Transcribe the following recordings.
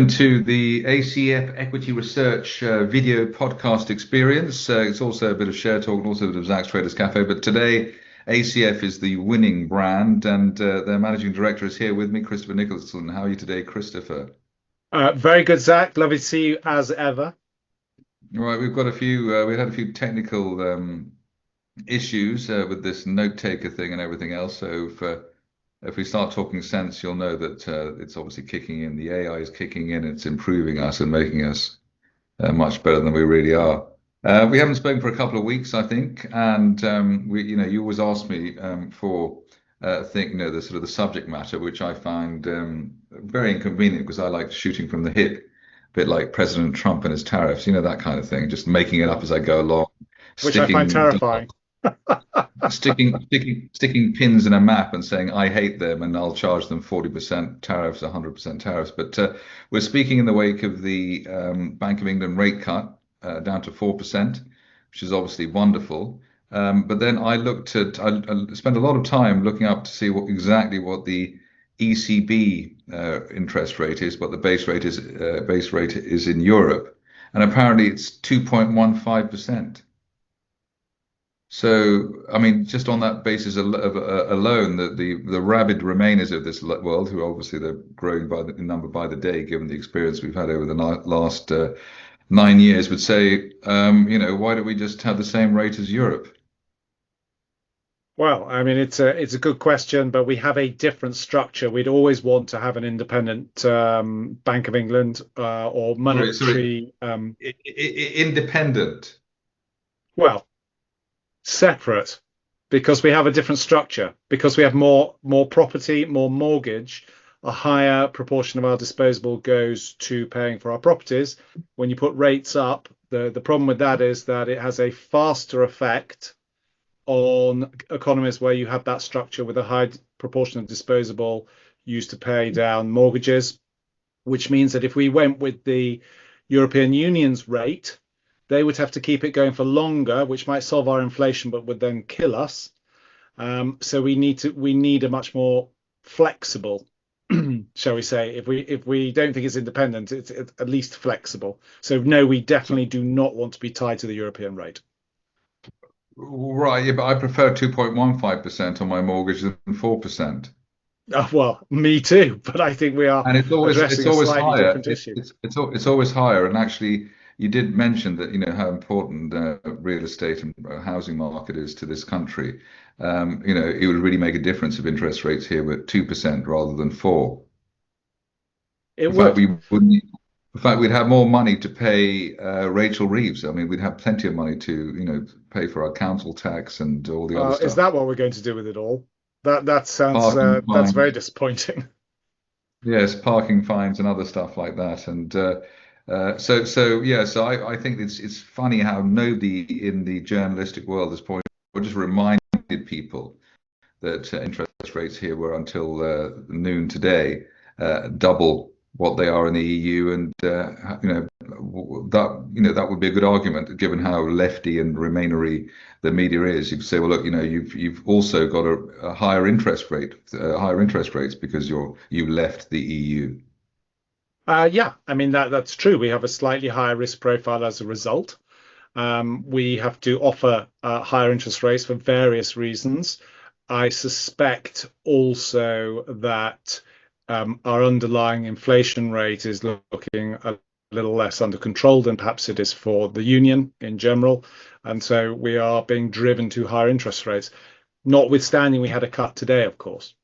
To the ACF Equity Research video podcast experience. It's also a bit of Share Talk and also a bit of Zach's Traders Cafe. But today, ACF is the winning brand, and their managing director is here with me, Christopher Nicholson. How are you today, Christopher? Very good, Zach. Lovely to see you as ever. All right, we've got a few. We had a few technical issues with this note taker thing and everything else. So if we start talking sense, you'll know that it's obviously kicking in. The AI is kicking in. It's improving us and making us much better than we really are. We haven't spoken for a couple of weeks, I think, and you always ask me for the sort of the subject matter, which I find very inconvenient because I like shooting from the hip, a bit like President Trump and his tariffs, that kind of thing, just making it up as I go along, Which I find sticking terrifying. sticking pins in a map and saying I hate them and I'll charge them 40% tariffs, 100% tariffs. But we're speaking in the wake of the Bank of England rate cut down to 4%, which is obviously wonderful. But then I spent a lot of time looking up to see exactly what the ECB interest rate is, what the base rate is in Europe, and apparently it's 2.15%. So, I mean, just on that basis alone, the rabid remainers of this world, who obviously they're growing in number by the day, given the experience we've had over the last 9 years, would say, why don't we just have the same rate as Europe? Well, I mean, it's a good question, but we have a different structure. We'd always want to have an independent Bank of England or Sorry, monetary, independent. well, separate, because we have a different structure, because we have more property, more mortgage. A higher proportion of our disposable goes to paying for our properties. When you put rates up, the problem with that is that it has a faster effect on economies where you have that structure with a high proportion of disposable used to pay down mortgages, which means that if we went with the European Union's rate, they would have to keep it going for longer, which might solve our inflation, but would then kill us. So we need a much more flexible, shall we say? If we don't think it's independent, it's at least flexible. So no, we definitely do not want to be tied to the European rate. Right, yeah, but I prefer 2.15% on my mortgage than 4%. Well, me too, but I think we are And it's addressing a always slightly higher. different issue. It's always higher. And actually, you did mention that how important real estate and housing market is to this country. It would really make a difference if interest rates here were 2% rather than 4. It In fact, would. we wouldn't. In fact, we'd have more money to pay Rachel Reeves. I mean, we'd have plenty of money to pay for our council tax and all the other Is stuff. that what we're going to do with it all? That sounds Parking that's very fines, disappointing. yes, parking fines and other stuff like that. And so I think it's funny how nobody in the journalistic world has pointed or just reminded people that interest rates here were until noon today double what they are in the EU, and that would be a good argument given how lefty and Remainery the media is. You could say, well, look, you've also got a higher interest rate, higher interest rates because you left the EU. Yeah, I mean that's true. We have a slightly higher risk profile as a result. We have to offer higher interest rates for various reasons. I suspect also that our underlying inflation rate is looking a little less under control than perhaps it is for the union in general. And so we are being driven to higher interest rates, notwithstanding we had a cut today, of course.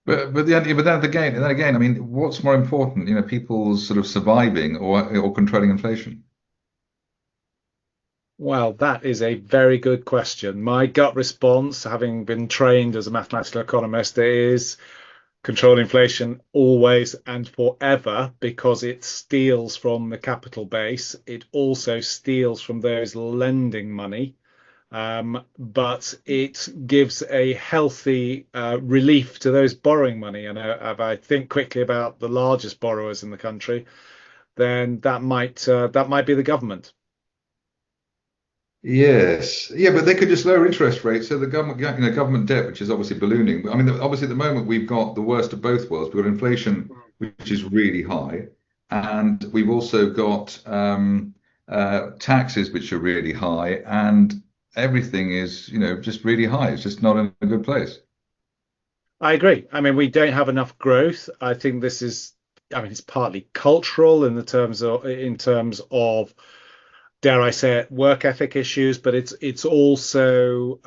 But then again, I mean, what's more important? People sort of surviving or controlling inflation. Well, that is a very good question. My gut response, having been trained as a mathematical economist, is control inflation always and forever because it steals from the capital base. It also steals from those lending money, but it gives a healthy relief to those borrowing money. And if I think quickly about the largest borrowers in the country, then that might be the government. Yes, yeah, but they could just lower interest rates. So the government debt, which is obviously ballooning. I mean, obviously at the moment we've got the worst of both worlds. We've got inflation which is really high, and we've also got taxes which are really high, and everything is, just really high. It's just not in a good place. I agree. I mean, we don't have enough growth. I think this is, I mean, it's partly cultural in terms of, dare I say it, work ethic issues, but it's also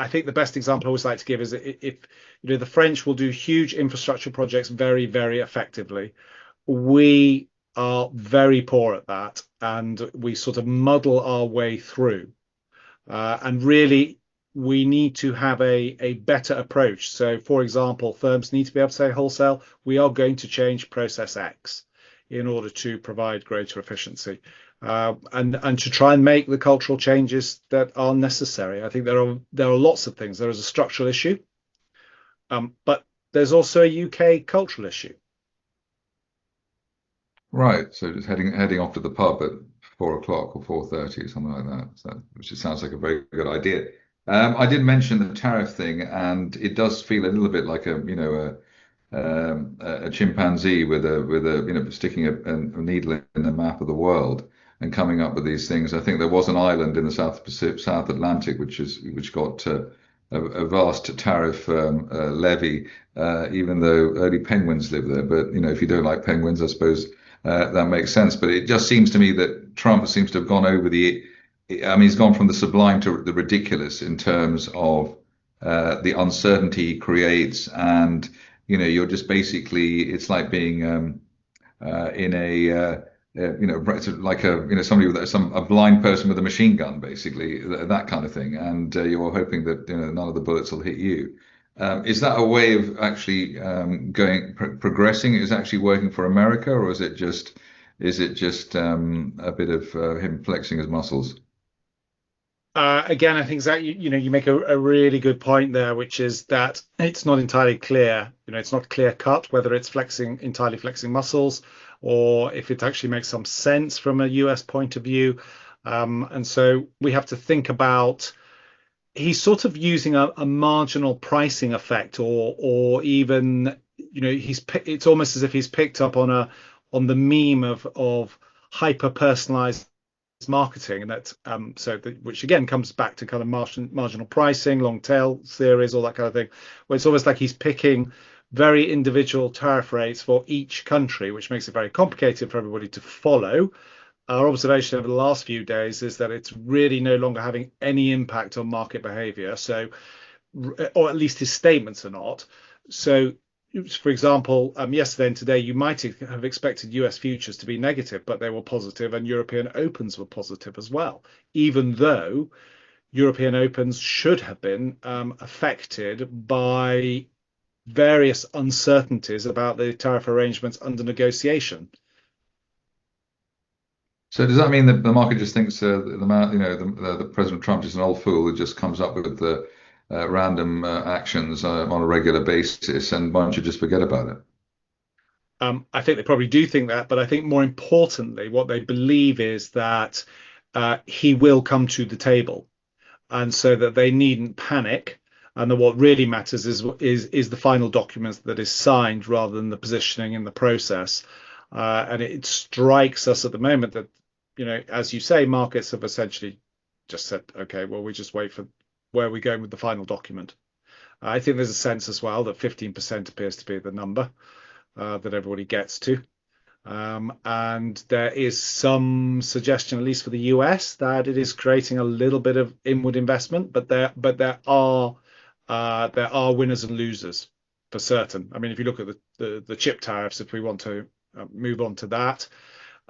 I think the best example I always like to give is if the French will do huge infrastructure projects very, very effectively. We are very poor at that, and we sort of muddle our way through. And really, we need to have a better approach. So, for example, firms need to be able to say wholesale, we are going to change process X in order to provide greater efficiency. And to try and make the cultural changes that are necessary. I think there are lots of things. There is a structural issue, but there's also a UK cultural issue. Right. So just heading off to the pub at 4 o'clock or 4:30 or something like that. So, which just sounds like a very good idea. I did mention the tariff thing, and it does feel a little bit like a chimpanzee with a sticking a needle in the map of the world and coming up with these things. I think there was an island in the South Pacific, South Atlantic, which got a vast tariff levy, even though only penguins live there. But if you don't like penguins, I suppose that makes sense. But it just seems to me that Trump seems to have gone over the. I mean, he's gone from the sublime to the ridiculous in terms of the uncertainty he creates, and you're just basically, it's like being in a like somebody with a blind person with a machine gun, basically that kind of thing, and you're hoping that none of the bullets will hit you. Is that a way of actually progressing? Is it actually working for America, or is it just a bit of him flexing his muscles? Again, I think Zach, you make a really good point there, which is that it's not entirely clear. It's not clear cut whether it's entirely flexing muscles, or if it actually makes some sense from a US point of view. And so we have to think about he's sort of using a marginal pricing effect, or even it's almost as if he's picked up on the meme of hyper personalized marketing, and which again comes back to kind of marginal pricing, long tail theories, all that kind of thing, where it's almost like he's picking very individual tariff rates for each country, which makes it very complicated for everybody to follow. Our observation over the last few days is that it's really no longer having any impact on market behavior. So, or at least his statements are not. So, for example, yesterday and today, you might have expected US futures to be negative, but they were positive, and European opens were positive as well, even though European opens should have been affected by various uncertainties about the tariff arrangements under negotiation. So does that mean that the market just thinks the President Trump is an old fool who just comes up with the random actions on a regular basis, and why don't you just forget about it? I think they probably do think that, but I think more importantly, what they believe is that he will come to the table, and so that they needn't panic, and that what really matters is the final document that is signed rather than the positioning in the process. And it strikes us at the moment that, as you say, markets have essentially just said, okay, well, we just wait for where we're going with the final document. I think there's a sense as well that 15% appears to be the number that everybody gets to. And there is some suggestion, at least for the US, that it is creating a little bit of inward investment, but there are winners and losers for certain. I mean, if you look at the chip tariffs, if we want to move on to that,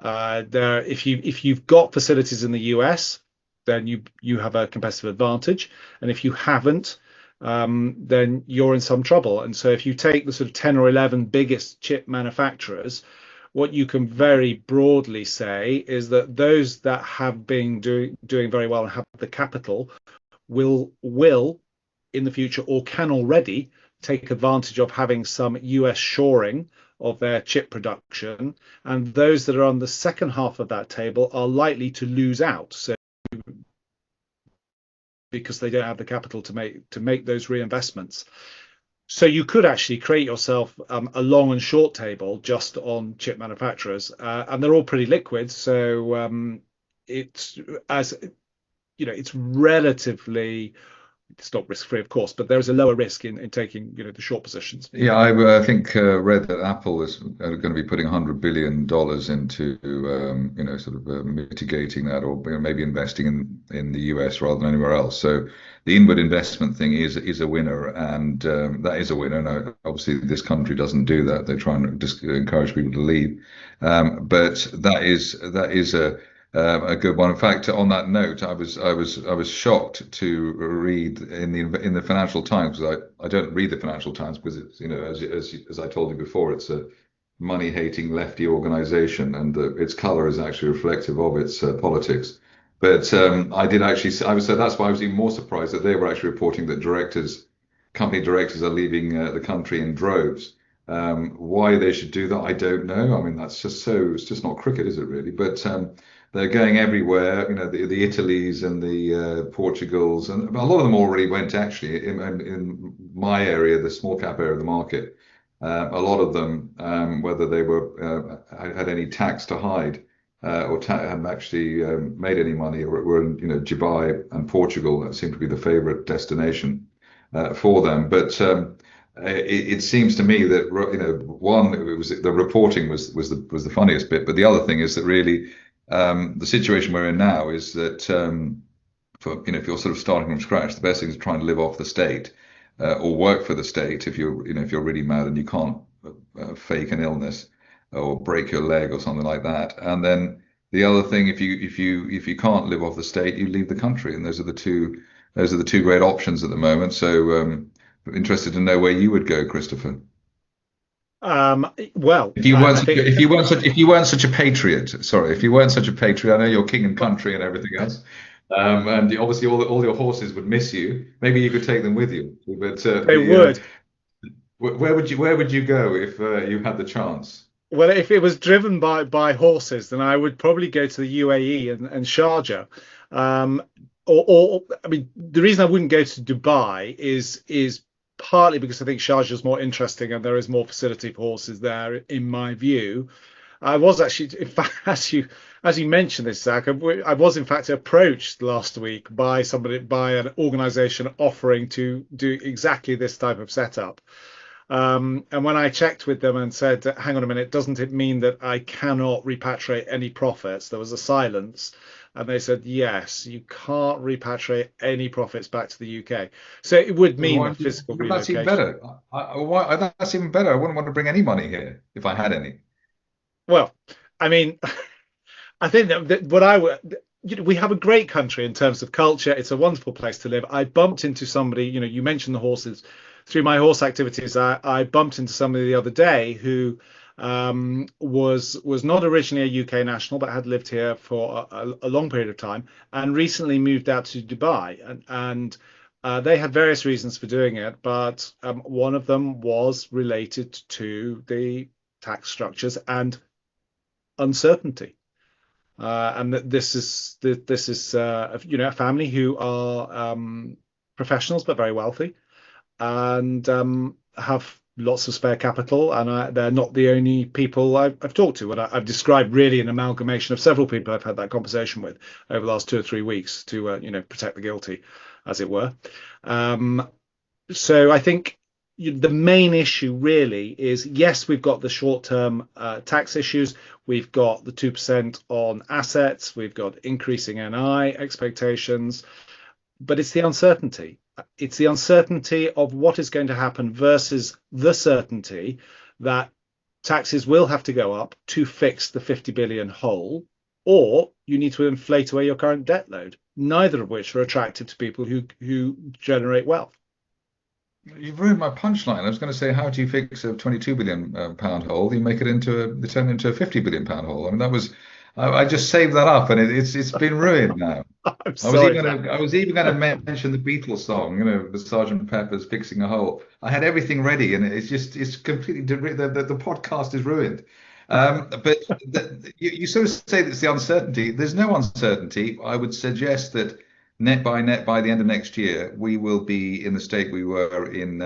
if you've got facilities in the US, then you have a competitive advantage, and if you haven't, then you're in some trouble. And so if you take the sort of 10 or 11 biggest chip manufacturers, what you can very broadly say is that those that have been doing very well and have the capital will in the future, or can already, take advantage of having some US shoring of their chip production, and those that are on the second half of that table are likely to lose out. So because they don't have the capital to make those reinvestments. So you could actually create yourself a long and short table just on chip manufacturers, and they're all pretty liquid. So it's as it's relatively, it's not risk free, of course, but there is a lower risk in taking the short positions. Yeah, I think read that Apple is going to be putting $100 billion into sort of mitigating that, or maybe investing in the US rather than anywhere else. So the inward investment thing is a winner, and that is a winner. And obviously, this country doesn't do that. They try and just encourage people to leave, but that is a good one. In fact, on that note, I was shocked to read in the Financial Times, because I don't read the Financial Times because it's, as I told you before, it's a money-hating lefty organization, and its color is actually reflective of its politics. But I did actually, so that's why I was even more surprised that they were actually reporting that company directors are leaving the country in droves. Why they should do that, I don't know. I mean, it's just not cricket, is it really? But they're going everywhere. The Italies and the Portugals, and a lot of them already went actually in my area, the small cap area of the market. A lot of them, whether they had any tax to hide or hadn't actually made any money, or were in Dubai and Portugal. That seemed to be the favorite destination for them. But it seems to me that one, it was the reporting was the funniest bit, but the other thing is that really the situation we're in now is that if you're sort of starting from scratch, the best thing is trying to live off the state or work for the state if you're really mad and you can't fake an illness or break your leg or something like that. And then the other thing, if you can't live off the state, you leave the country, and those are the two great options at the moment. So interested to know where you would go, Christopher. Well, If you weren't I such a, think if you weren't such a patriot, sorry, if you weren't such a patriot, I know you're king and country and everything else, and obviously all your horses would miss you. Maybe you could take them with you. But they would. where would you go if you had the chance? Well, if it was driven by horses, then I would probably go to the UAE and Sharjah. Um, I mean, the reason I wouldn't go to Dubai is partly because I think Sharjah is more interesting and there is more facility for horses there, in my view. I was actually, in fact, as you mentioned this, Zach, I was in fact approached last week by an organisation offering to do exactly this type of setup. And when I checked with them and said, hang on a minute, doesn't it mean that I cannot repatriate any profits? There was a silence. And they said, yes, you can't repatriate any profits back to the UK. So it would mean Why, a physical that's even relocation. better. That's even better. I wouldn't want to bring any money here if I had any. Well, I mean, I think that what I would, we have a great country in terms of culture. It's a wonderful place to live. I bumped into somebody, you mentioned the horses. Through my horse activities, I bumped into somebody the other day who was not originally a UK national, but had lived here for a long period of time and recently moved out to Dubai. And they had various reasons for doing it, but one of them was related to the tax structures and uncertainty. And this is a family who are professionals but very wealthy and have lots of spare capital, and they're not the only people I've talked to. And I've described really an amalgamation of several people I've had that conversation with over the last 2 or 3 weeks to protect the guilty, as it were. So I think the main issue really is, yes, we've got the short-term tax issues. We've got the 2% on assets. We've got increasing NI expectations, but it's the uncertainty. It's the uncertainty of what is going to happen versus the certainty that taxes will have to go up to fix the 50 billion hole, or you need to inflate away your current debt load, neither of which are attractive to people who generate wealth. You've ruined my punchline. I was going to say, how do you fix a 22 billion pound hole? You make it turn into a 50 billion pound hole. I mean, I just saved that up, and it's been ruined now. I'm sorry. I was even going to mention the Beatles song, the Sergeant Pepper's "Fixing a Hole." I had everything ready, and it's completely the podcast is ruined. But you sort of say that it's the uncertainty. There's no uncertainty. I would suggest that net by the end of next year, we will be in the state we were in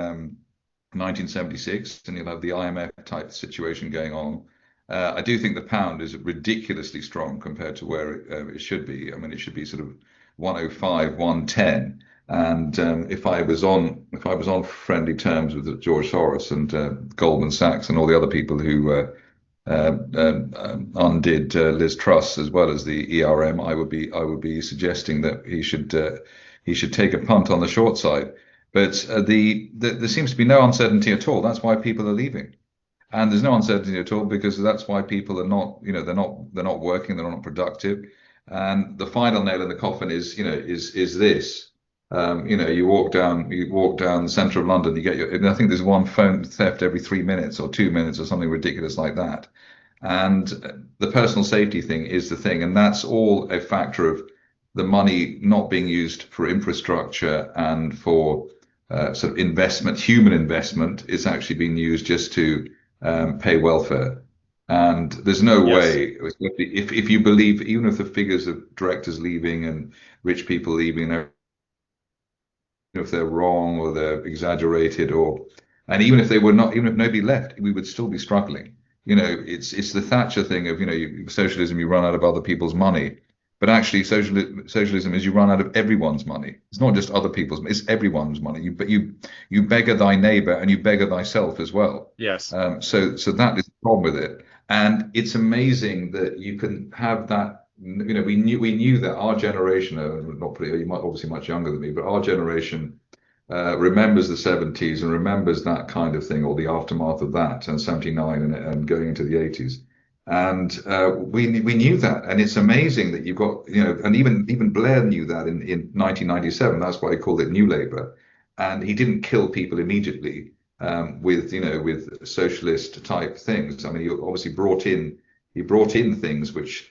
1976, and you'll have the IMF type situation going on. I do think the pound is ridiculously strong compared to where it should be. I mean, it should be sort of 105, 110. And if I was on friendly terms with George Soros and Goldman Sachs and all the other people who undid Liz Truss as well as the ERM, I would be suggesting that he should take a punt on the short side. But there seems to be no uncertainty at all. That's why people are leaving. And there's no uncertainty at all because that's why people are not, they're not working, they're not productive. And the final nail in the coffin is, is this. You walk down the centre of London, you get and I think there's one phone theft every 3 minutes or 2 minutes or something ridiculous like that. And the personal safety thing is the thing, and that's all a factor of the money not being used for infrastructure and for sort of investment, human investment. Is actually being used just to pay welfare. And there's no Yes. way, if you believe, even if the figures of directors leaving and rich people leaving, if they're wrong or they're exaggerated, and even if they were not, even if nobody left, we would still be struggling. It's the Thatcher thing of, socialism, you run out of other people's money. But actually, socialism is you run out of everyone's money. It's not just other people's, it's everyone's money. You beggar thy neighbor and you beggar thyself as well. Yes. So that is the problem with it. And it's amazing that you can have that. We knew that our generation, not pretty, you might obviously much younger than me, but our generation remembers the 70s and remembers that kind of thing, or the aftermath of that, and 79 and going into the 80s. And we knew that, and it's amazing that you've got, and even Blair knew that in 1997. That's why he called it New Labour, and he didn't kill people immediately with socialist type things. I mean, he brought in things which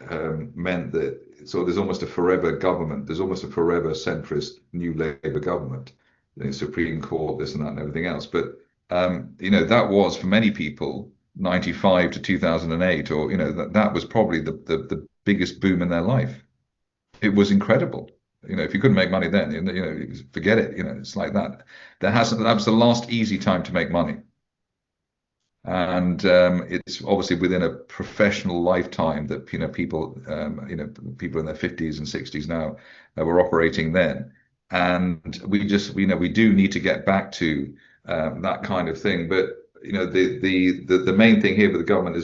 meant that so there's almost a forever government. There's almost a forever centrist New Labour government, the Supreme Court, this and that, and everything else. But that was for many people 95 to 2008, or that was probably the biggest boom in their life. It was incredible. If you couldn't make money then, forget it. It's like that. That was the last easy time to make money. And it's obviously within a professional lifetime that people in their 50s and 60s now were operating then, and we do need to get back to that kind of thing. But the main thing here with the government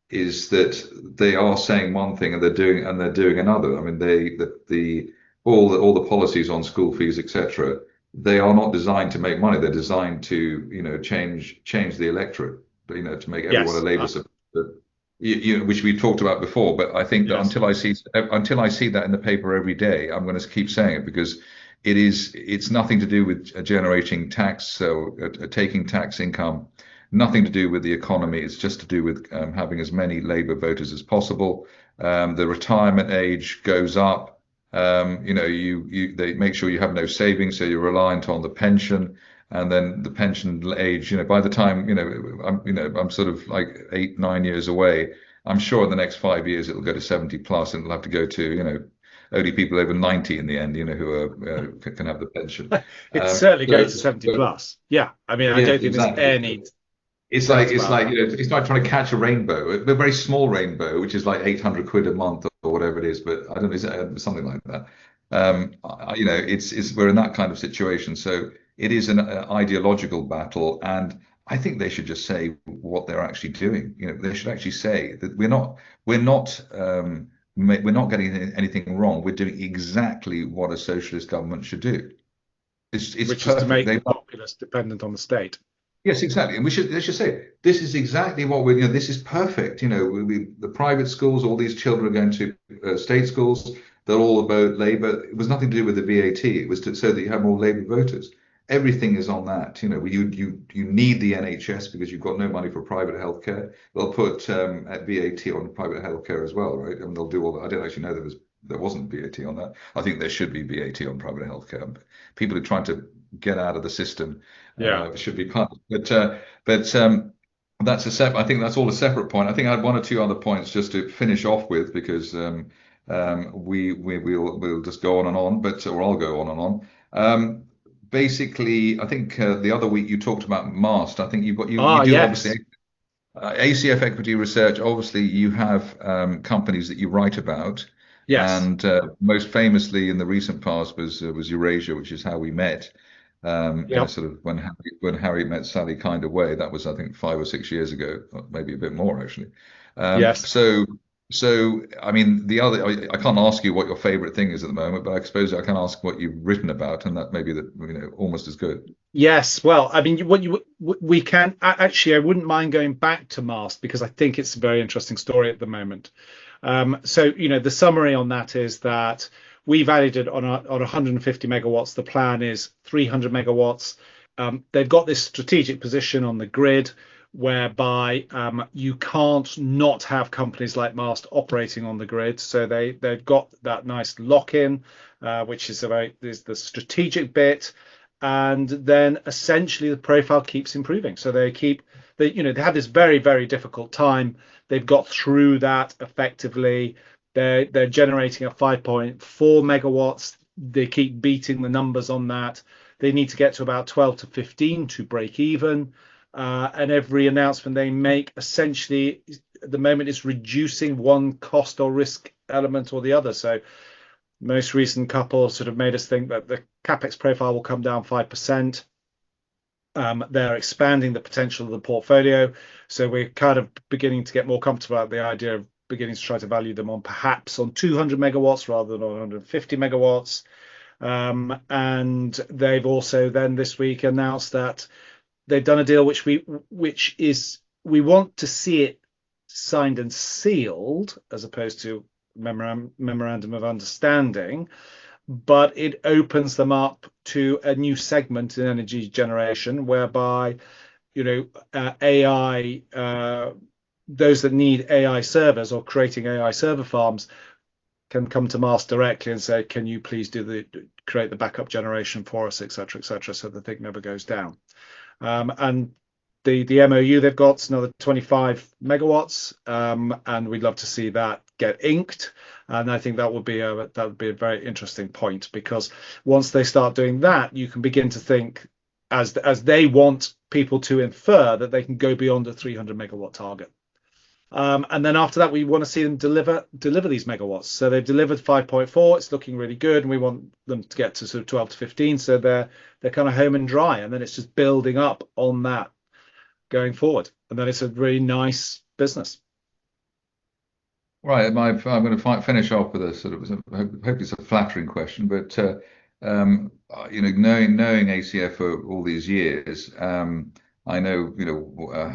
is that they are saying one thing and they're doing another. I mean, all the policies on school fees, etc. They are not designed to make money. They're designed to change the electorate, to make everyone a Yes. Labour supporter, which we talked about before. But I think that Yes. until I see that in the paper every day, I'm going to keep saying it, because it's nothing to do with generating tax, so taking tax income, nothing to do with the economy. It's just to do with having as many Labour voters as possible. The retirement age goes up. They make sure you have no savings, so you're reliant on the pension. And then the pension age, by the time, I'm sort of like 8, 9 years away. I'm sure in the next 5 years it'll go to 70 plus, and it'll have to go to, only people over 90 in the end, who can have the pension. It certainly goes to 70 So, plus. Yeah. I mean, I yeah, don't think there's exactly. any It's like doubt it's about like that. it's like trying to catch a rainbow, a very small rainbow, which is like 800 quid a month or whatever it is. But I don't know, is it something like that? It's we're in that kind of situation. So it is an ideological battle, and I think they should just say what they're actually doing. They should actually say that we're not getting anything wrong. We're doing exactly what a socialist government should do. It's Which is to perfect. make the populace dependent on the state. Yes, exactly. And they should say, this is exactly what this is perfect. The private schools, all these children are going to state schools. They're all about Labour. It was nothing to do with the VAT. It was so that you have more Labour voters. Everything is on that. You need the NHS because you've got no money for private healthcare. They'll put VAT on private healthcare as well, right? And they'll do all that. I didn't actually know there wasn't VAT on that. I think there should be VAT on private healthcare. People who are trying to get out of the system Yeah. should be punished. But that's I think that's all a separate point. I think I had one or two other points just to finish off with, because we'll just go on and on, or I'll go on and on. basically, I think the other week you talked about Mast. I think you Ah, do obviously yes, ACF Equity Research. Obviously, you have companies that you write about, yes, and most famously in the recent past was Eurasia, which is how we met. yep, Sort of when Harry met Sally kind of way. That was, I think, 5 or 6 years ago, or maybe a bit more actually. Um, yes. so so I mean, I can't ask you what your favorite thing is at the moment, but I suppose I can ask what you've written about, and that maybe that almost as good. Yes, well, I mean, what you we can actually, I wouldn't mind going back to Mast because I think it's a very interesting story at the moment. So, the summary on that is that we valued it on 150 megawatts. The plan is 300 megawatts. They've got this strategic position on the grid whereby you can't not have companies like Mast operating on the grid. So they've got that nice lock-in, which is the strategic bit, and then essentially the profile keeps improving. So they had this very, very difficult time. They've got through that effectively. They're generating at 5.4 megawatts. They keep beating the numbers on that. They need to get to about 12 to 15 to break even. And every announcement they make essentially at the moment is reducing one cost or risk element or the other. So most recent couple sort of made us think that the capex profile will come down 5%. They're expanding the potential of the portfolio. So we're kind of beginning to get more comfortable about the idea of beginning to try to value them on perhaps on 200 megawatts rather than on 150 megawatts. And they've also then this week announced that they've done a deal which is we want to see it signed and sealed as opposed to memorandum of understanding, but it opens them up to a new segment in energy generation whereby AI, those that need AI servers or creating AI server farms can come to Mast directly and say, can you please create the backup generation for us, etc., etc., so the thing never goes down. And the MOU they've got is another 25 megawatts, and we'd love to see that get inked. And I think that would be a very interesting point because once they start doing that, you can begin to think as they want people to infer that they can go beyond a 300 megawatt target. And then after that, we want to see them deliver these megawatts. So they've delivered 5.4. It's looking really good, and we want them to get to sort of 12 to 15. So they're kind of home and dry, and then it's just building up on that going forward. And then it's a really nice business. Right, I'm going to finish off with a sort of, hopefully it's a flattering question, but knowing ACF for all these years, I know,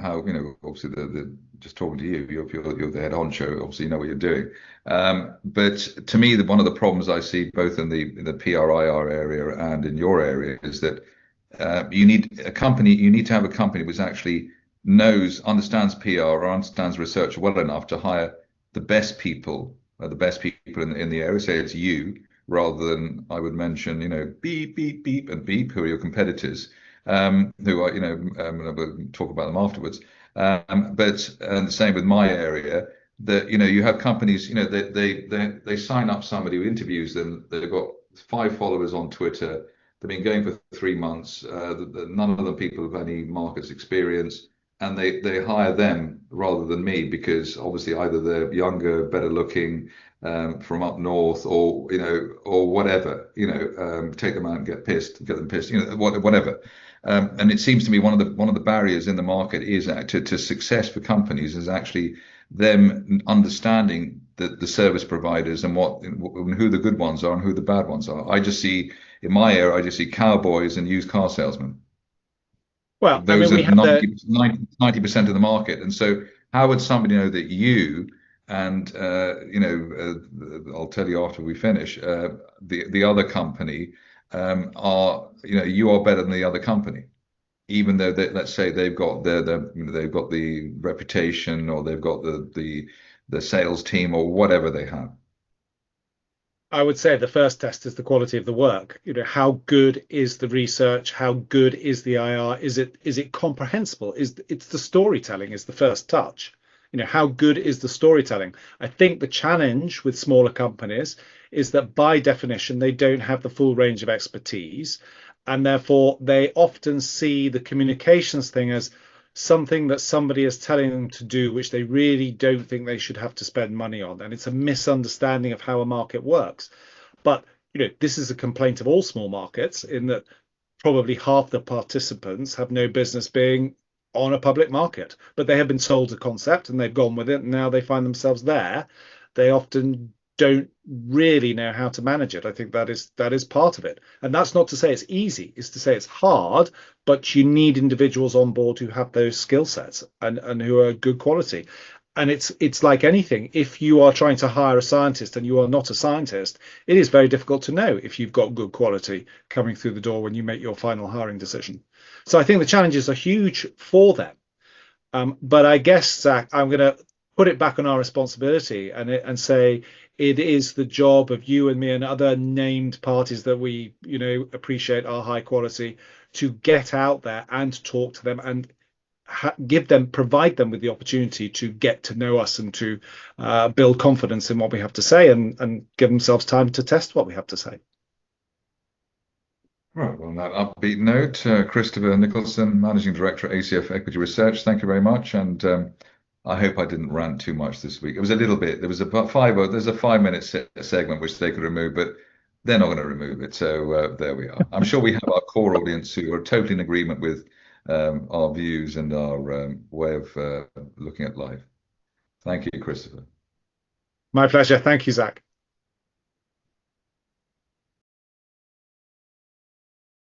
how, obviously just talking to you, you're the head honcho, obviously you know what you're doing. But to me, one of the problems I see both in the PRIR area and in your area is that you need to have a company which actually understands PR or understands research well enough to hire the best people in the area. Say it's you, rather than I would mention, beep, beep, beep, and beep, who are your competitors, who are, we'll talk about them afterwards. But the same with my area, that you have companies, they sign up somebody who interviews them. They've got 5 followers on Twitter. They've been going for 3 months. None of them people have any markets experience, and they hire them rather than me because obviously either they're younger, better looking, from up north, or whatever. Take them out and get them pissed. Whatever. And it seems to me one of the barriers in the market is to success for companies is actually them understanding the service providers and who the good ones are and who the bad ones are. In my area, I just see cowboys and used car salesmen. Well, I Those mean, are we have the 90% of the market. And so how would somebody know that you and I'll tell you after we finish, the other company are, you are better than the other company, even though let's say they've got they've got the reputation or they've got the sales team or whatever they have. I would say the first test is the quality of the work. How good is the research? How good is the IR? Is it comprehensible? It's the storytelling is the first touch. How good is the storytelling? I think the challenge with smaller companies is that by definition they don't have the full range of expertise, and therefore they often see the communications thing as something that somebody is telling them to do, which they really don't think they should have to spend money on. And it's a misunderstanding of how a market works. But this is a complaint of all small markets in that probably half the participants have no business being on a public market, but they have been sold a concept and they've gone with it, and now they find themselves there. They often don't really know how to manage it. I think that is part of it. And that's not to say it's easy, it's to say it's hard, but you need individuals on board who have those skill sets and who are good quality. And it's like anything. If you are trying to hire a scientist and you are not a scientist, it is very difficult to know if you've got good quality coming through the door when you make your final hiring decision. So I think the challenges are huge for them. But I guess, Zach, I'm going to put it back on our responsibility and say it is the job of you and me and other named parties that we, appreciate our high quality, to get out there and talk to them and provide them with the opportunity to get to know us and to build confidence in what we have to say and give themselves time to test what we have to say. Right, well, on that upbeat note, Christopher Nicholson, Managing Director at ACF Equity Research, thank you very much. And I hope I didn't rant too much this week. It was a little bit. There was about there's a 5 minute segment which they could remove, but they're not going to remove it. So there we are. I'm sure we have our core audience who are totally in agreement with our views and our way of looking at life. Thank you, Christopher. My pleasure. Thank you, Zach.